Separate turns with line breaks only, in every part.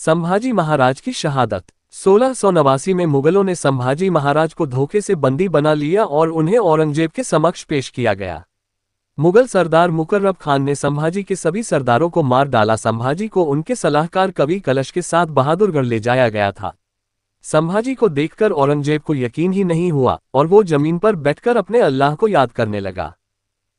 संभाजी महाराज की शहादत। 1689 में मुगलों ने संभाजी महाराज को धोखे से बंदी बना लिया और उन्हें औरंगजेब के समक्ष पेश किया गया। मुगल सरदार मुकर्रब खान ने संभाजी के सभी सरदारों को मार डाला। संभाजी को उनके सलाहकार कवि कलश के साथ बहादुरगढ़ ले जाया गया था। संभाजी को देखकर औरंगजेब को यकीन ही नहीं हुआ और वो जमीन पर बैठकर अपने अल्लाह को याद करने लगा।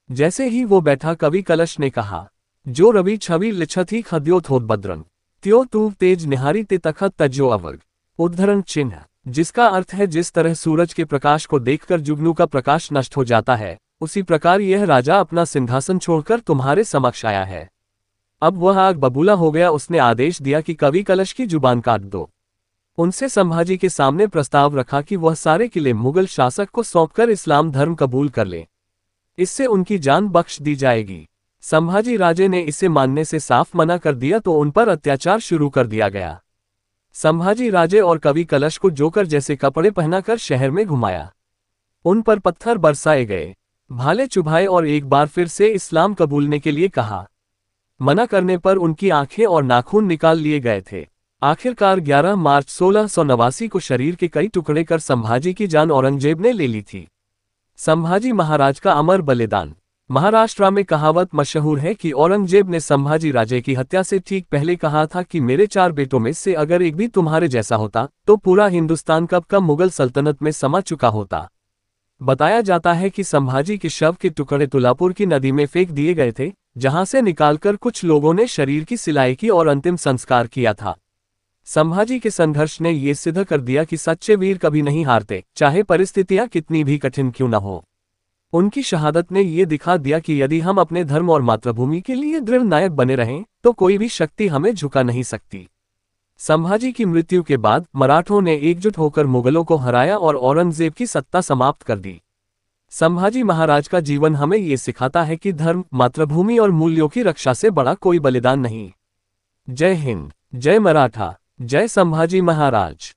जैसे ही वो बैठा, कवि कलश ने कहा, जो रवि छवि लिछत ही खद्यो थोत बद्रन त्यो तू तेज निहारी ते तखत तज्जो अवर्ग। उद्धरण चिन्ह, जिसका अर्थ है जिस तरह सूरज के प्रकाश को देखकर जुगनू का प्रकाश नष्ट हो जाता है, उसी प्रकार यह राजा अपना सिंहासन छोड़कर तुम्हारे समक्ष आया है। अब वह आग बबूला हो गया। उसने आदेश दिया कि कवि कलश की जुबान काट दो। उनसे संभाजी के सामने प्रस्ताव रखा कि वह सारे किले मुगल शासक को सौंपकर इस्लाम धर्म कबूल कर ले, इससे उनकी जान बख्श दी जाएगी। संभाजी राजे ने इसे मानने से साफ मना कर दिया तो उन पर अत्याचार शुरू कर दिया गया। संभाजी राजे और कवि कलश को जोकर जैसे कपड़े पहनाकर शहर में घुमाया। उन पर पत्थर बरसाए गए, भाले चुभाए और एक बार फिर से इस्लाम कबूलने के लिए कहा। मना करने पर उनकी आंखें और नाखून निकाल लिए गए थे। आखिरकार 11 मार्च 1689 को शरीर के कई टुकड़े कर संभाजी की जान औरंगजेब ने ले ली थी। संभाजी महाराज का अमर बलिदान। महाराष्ट्र में कहावत मशहूर है कि औरंगजेब ने संभाजी राजे की हत्या से ठीक पहले कहा था कि मेरे 4 बेटों में से अगर एक भी तुम्हारे जैसा होता तो पूरा हिंदुस्तान कब का मुगल सल्तनत में समा चुका होता। बताया जाता है कि संभाजी के शव के टुकड़े तुलापुर की नदी में फेंक दिए गए थे, जहां से निकालकर कुछ लोगों ने शरीर की सिलाई की और अंतिम संस्कार किया था। संभाजी के संघर्ष ने ये सिद्ध कर दिया कि सच्चे वीर कभी नहीं हारते, चाहे परिस्थितियां कितनी भी कठिन क्यों न हो। उनकी शहादत ने ये दिखा दिया कि यदि हम अपने धर्म और मातृभूमि के लिए दृढ़ नायक बने रहें तो कोई भी शक्ति हमें झुका नहीं सकती। संभाजी की मृत्यु के बाद मराठों ने एकजुट होकर मुगलों को हराया और औरंगजेब की सत्ता समाप्त कर दी। संभाजी महाराज का जीवन हमें ये सिखाता है कि धर्म, मातृभूमि और मूल्यों की रक्षा से बड़ा कोई बलिदान नहीं। जय हिंद, जय मराठा, जय संभाजी महाराज।